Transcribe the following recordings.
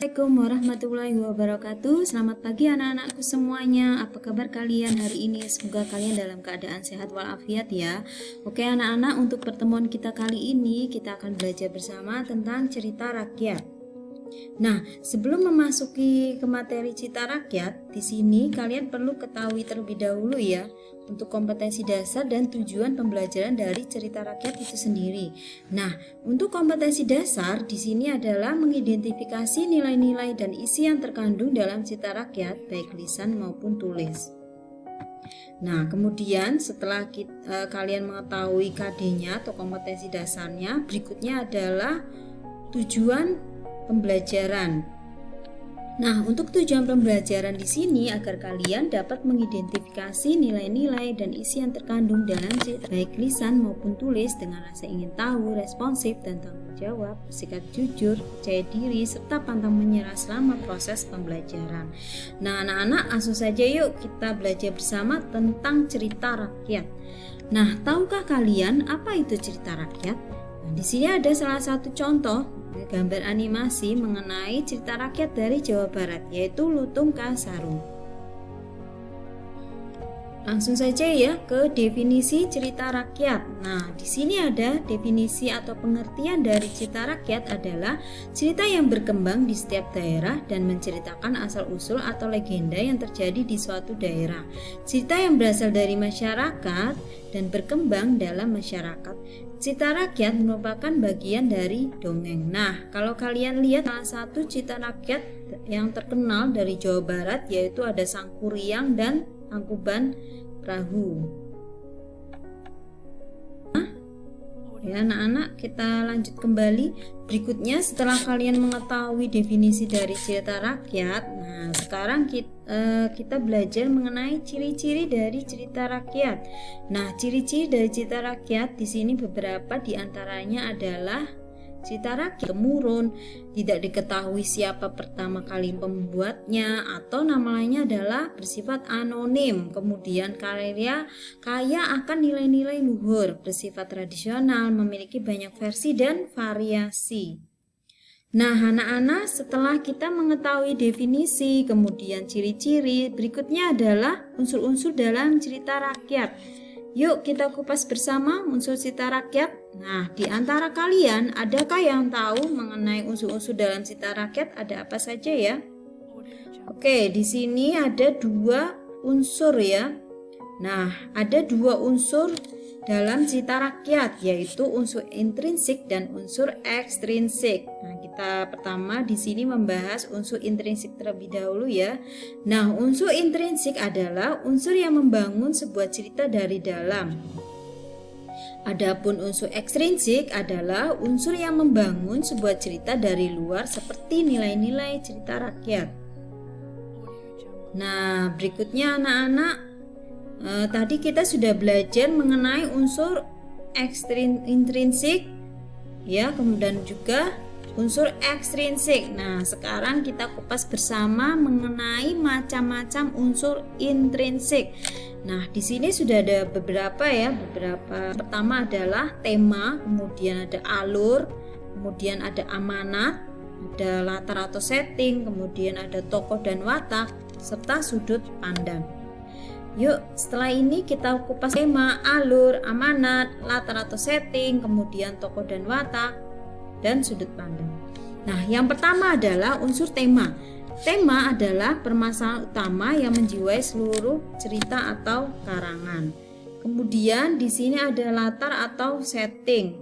Assalamualaikum warahmatullahi wabarakatuh. Selamat pagi anak-anakku semuanya. Apa kabar kalian hari ini? Semoga kalian dalam keadaan sehat walafiat ya. Oke anak-anak, untuk pertemuan kita kali ini kita akan belajar bersama tentang cerita rakyat. Nah, sebelum memasuki ke materi cerita rakyat, di sini kalian perlu ketahui terlebih dahulu ya untuk kompetensi dasar dan tujuan pembelajaran dari cerita rakyat itu sendiri. Nah, untuk kompetensi dasar di sini adalah mengidentifikasi nilai-nilai dan isi yang terkandung dalam cerita rakyat, baik lisan maupun tulis. Nah, kemudian setelah kalian mengetahui KD-nya atau kompetensi dasarnya, berikutnya adalah tujuan pembelajaran. Nah, untuk tujuan pembelajaran di sini agar kalian dapat mengidentifikasi nilai-nilai dan isi yang terkandung dalam cerita baik lisan maupun tulis dengan rasa ingin tahu, responsif dan tanggung jawab, bersikap jujur, percaya diri, serta pantang menyerah selama proses pembelajaran. Nah, anak-anak, langsung saja yuk kita belajar bersama tentang cerita rakyat. Nah, tahukah kalian apa itu cerita rakyat? Nah, di sini ada salah satu contoh gambar animasi mengenai cerita rakyat dari Jawa Barat, yaitu Lutung Kasarung. Langsung saja ya ke definisi cerita rakyat. Nah, di sini ada definisi atau pengertian dari cerita rakyat adalah cerita yang berkembang di setiap daerah dan menceritakan asal-usul atau legenda yang terjadi di suatu daerah. Cerita yang berasal dari masyarakat dan berkembang dalam masyarakat. Cerita rakyat merupakan bagian dari dongeng. Nah, kalau kalian lihat salah satu cerita rakyat yang terkenal dari Jawa Barat yaitu ada Sangkuriang dan Tangkuban Perahu. Ya anak-anak, kita lanjut kembali. Berikutnya setelah kalian mengetahui definisi dari cerita rakyat, nah sekarang kita belajar mengenai ciri-ciri dari cerita rakyat. Nah, ciri-ciri dari cerita rakyat di sini beberapa diantaranya adalah cerita rakyat temurun, tidak diketahui siapa pertama kali pembuatnya, atau namanya adalah bersifat anonim. Kemudian karya kaya akan nilai-nilai luhur, bersifat tradisional, memiliki banyak versi dan variasi. Nah, anak-anak, setelah kita mengetahui definisi, kemudian ciri-ciri, berikutnya adalah unsur-unsur dalam cerita rakyat. Yuk kita kupas bersama unsur cerita rakyat. Nah, di antara kalian adakah yang tahu mengenai unsur-unsur dalam cerita rakyat ada apa saja ya? Oke, di sini ada dua unsur ya. Nah, ada dua unsur dalam cerita rakyat, yaitu unsur intrinsik dan unsur ekstrinsik. Nah, kita pertama di sini membahas unsur intrinsik terlebih dahulu ya. Nah, unsur intrinsik adalah unsur yang membangun sebuah cerita dari dalam. Adapun unsur ekstrinsik adalah unsur yang membangun sebuah cerita dari luar seperti nilai-nilai cerita rakyat. Nah, berikutnya anak-anak, tadi kita sudah belajar mengenai unsur intrinsik ya, kemudian juga unsur ekstrinsik. Nah, sekarang kita kupas bersama mengenai macam-macam unsur intrinsik. Nah, di sini sudah ada beberapa ya, Pertama adalah tema, kemudian ada alur, kemudian ada amanat, ada latar atau setting, kemudian ada tokoh dan watak, serta sudut pandang. Yuk, setelah ini kita kupas tema, alur, amanat, latar atau setting, kemudian tokoh dan watak, dan sudut pandang. Nah, yang pertama adalah unsur tema. Tema adalah permasalahan utama yang menjiwai seluruh cerita atau karangan. Kemudian di sini ada latar atau setting.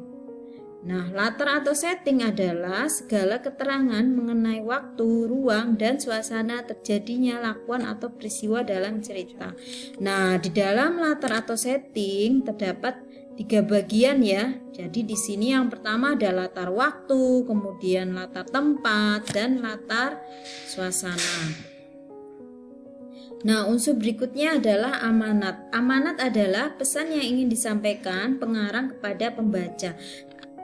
Nah, latar atau setting adalah segala keterangan mengenai waktu, ruang, dan suasana terjadinya lakuan atau peristiwa dalam cerita. Nah, di dalam latar atau setting terdapat 3 bagian ya. Jadi di sini yang pertama ada latar waktu, kemudian latar tempat, dan latar suasana. Nah, unsur berikutnya adalah amanat. Amanat adalah pesan yang ingin disampaikan pengarang kepada pembaca.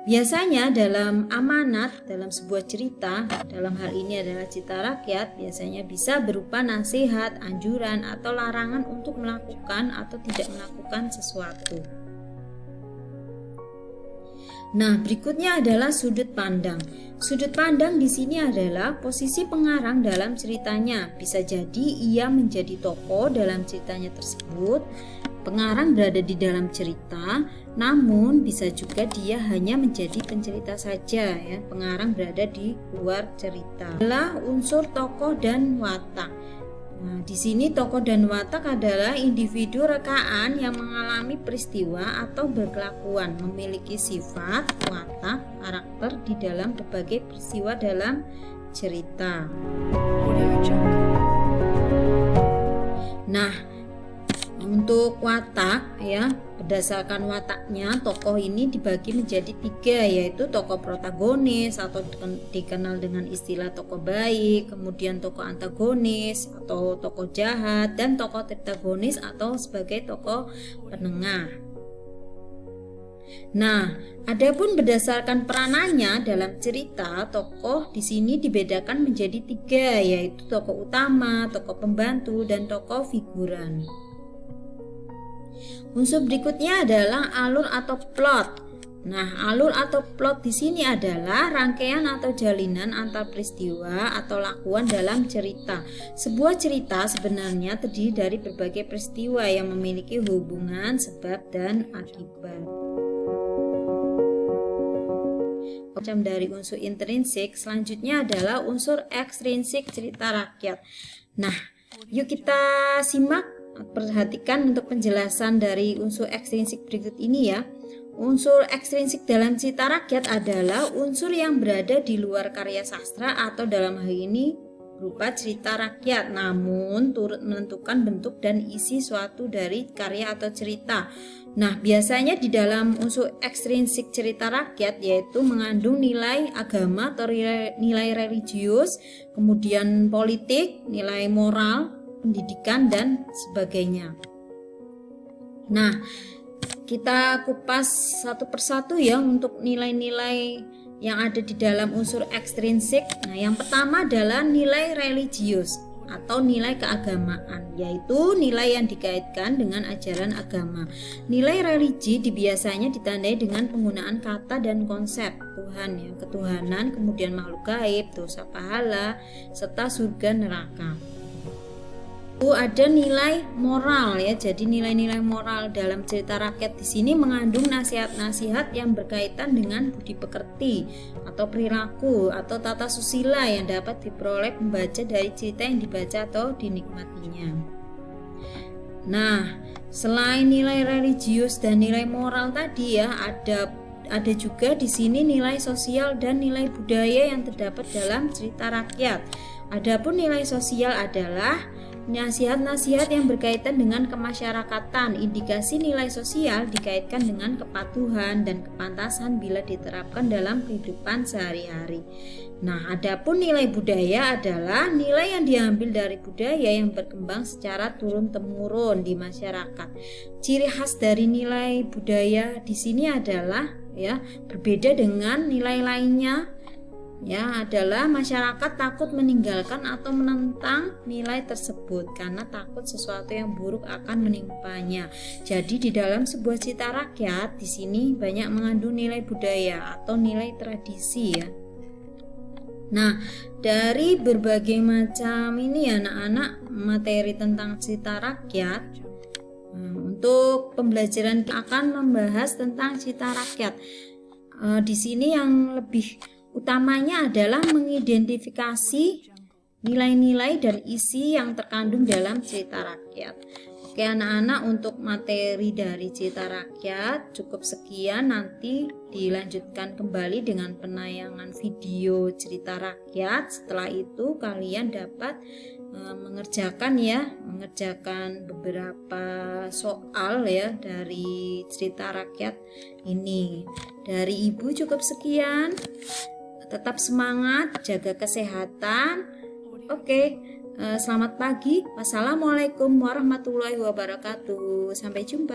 Biasanya dalam amanat, dalam sebuah cerita, dalam hal ini adalah cerita rakyat, biasanya bisa berupa nasihat, anjuran, atau larangan untuk melakukan atau tidak melakukan sesuatu. Nah, berikutnya adalah sudut pandang. Sudut pandang di sini adalah posisi pengarang dalam ceritanya. Bisa jadi ia menjadi tokoh dalam ceritanya tersebut. Pengarang berada di dalam cerita, namun bisa juga dia hanya menjadi pencerita saja ya. Pengarang berada di luar cerita. Adalah unsur tokoh dan watak. Nah, di sini tokoh dan watak adalah individu rekaan yang mengalami peristiwa atau berkelakuan, memiliki sifat, watak, karakter di dalam berbagai peristiwa dalam cerita. Nah, untuk watak ya, berdasarkan wataknya tokoh ini dibagi menjadi 3, yaitu tokoh protagonis atau dikenal dengan istilah tokoh baik, kemudian tokoh antagonis atau tokoh jahat, dan tokoh protagonis atau sebagai tokoh penengah. Nah, adapun berdasarkan peranannya dalam cerita, tokoh di sini dibedakan menjadi 3, yaitu tokoh utama, tokoh pembantu, dan tokoh figuran. Unsur berikutnya adalah alur atau plot. Nah, alur atau plot di sini adalah rangkaian atau jalinan antar peristiwa atau lakuan dalam cerita. Sebuah cerita sebenarnya terdiri dari berbagai peristiwa yang memiliki hubungan sebab dan akibat. Macam dari unsur intrinsik, selanjutnya adalah unsur ekstrinsik cerita rakyat. Nah, yuk kita simak. Perhatikan untuk penjelasan dari unsur ekstrinsik berikut ini ya. Unsur ekstrinsik dalam cerita rakyat adalah unsur yang berada di luar karya sastra atau dalam hal ini berupa cerita rakyat, namun turut menentukan bentuk dan isi suatu dari karya atau cerita. Nah, biasanya di dalam unsur ekstrinsik cerita rakyat yaitu mengandung nilai agama atau nilai religius, kemudian politik, nilai moral, pendidikan, dan sebagainya. Nah, kita kupas satu persatu ya untuk nilai-nilai yang ada di dalam unsur ekstrinsik. Nah, yang pertama adalah nilai religius atau nilai keagamaan, yaitu nilai yang dikaitkan dengan ajaran agama. Nilai religi biasanya ditandai dengan penggunaan kata dan konsep Tuhan ya, ketuhanan, kemudian makhluk gaib, dosa pahala, serta surga neraka. Ada nilai moral ya. Jadi nilai-nilai moral dalam cerita rakyat di sini mengandung nasihat-nasihat yang berkaitan dengan budi pekerti atau perilaku atau tata susila yang dapat diperoleh pembaca dari cerita yang dibaca atau dinikmatinya. Nah, selain nilai religius dan nilai moral tadi ya, ada juga di sini nilai sosial dan nilai budaya yang terdapat dalam cerita rakyat. Adapun nilai sosial adalah nasihat-nasihat yang berkaitan dengan kemasyarakatan. Indikasi nilai sosial dikaitkan dengan kepatuhan dan kepantasan bila diterapkan dalam kehidupan sehari-hari. Nah, adapun nilai budaya adalah nilai yang diambil dari budaya yang berkembang secara turun-temurun di masyarakat. Ciri khas dari nilai budaya di sini adalah ya, berbeda dengan nilai lainnya. Ya, adalah masyarakat takut meninggalkan atau menentang nilai tersebut karena takut sesuatu yang buruk akan menimpanya. Jadi di dalam sebuah cerita rakyat di sini banyak mengandung nilai budaya atau nilai tradisi ya. Nah, dari berbagai macam ini ya anak-anak materi tentang cerita rakyat, untuk pembelajaran akan membahas tentang cerita rakyat. Di sini yang lebih utamanya adalah mengidentifikasi nilai-nilai dan isi yang terkandung dalam cerita rakyat. Oke anak-anak, untuk materi dari cerita rakyat cukup sekian. Nanti dilanjutkan kembali dengan penayangan video cerita rakyat. Setelah itu kalian dapat mengerjakan beberapa soal ya dari cerita rakyat ini. Dari Ibu cukup sekian. Tetap semangat, jaga kesehatan. Oke, selamat pagi. Wassalamualaikum warahmatullahi wabarakatuh. Sampai jumpa.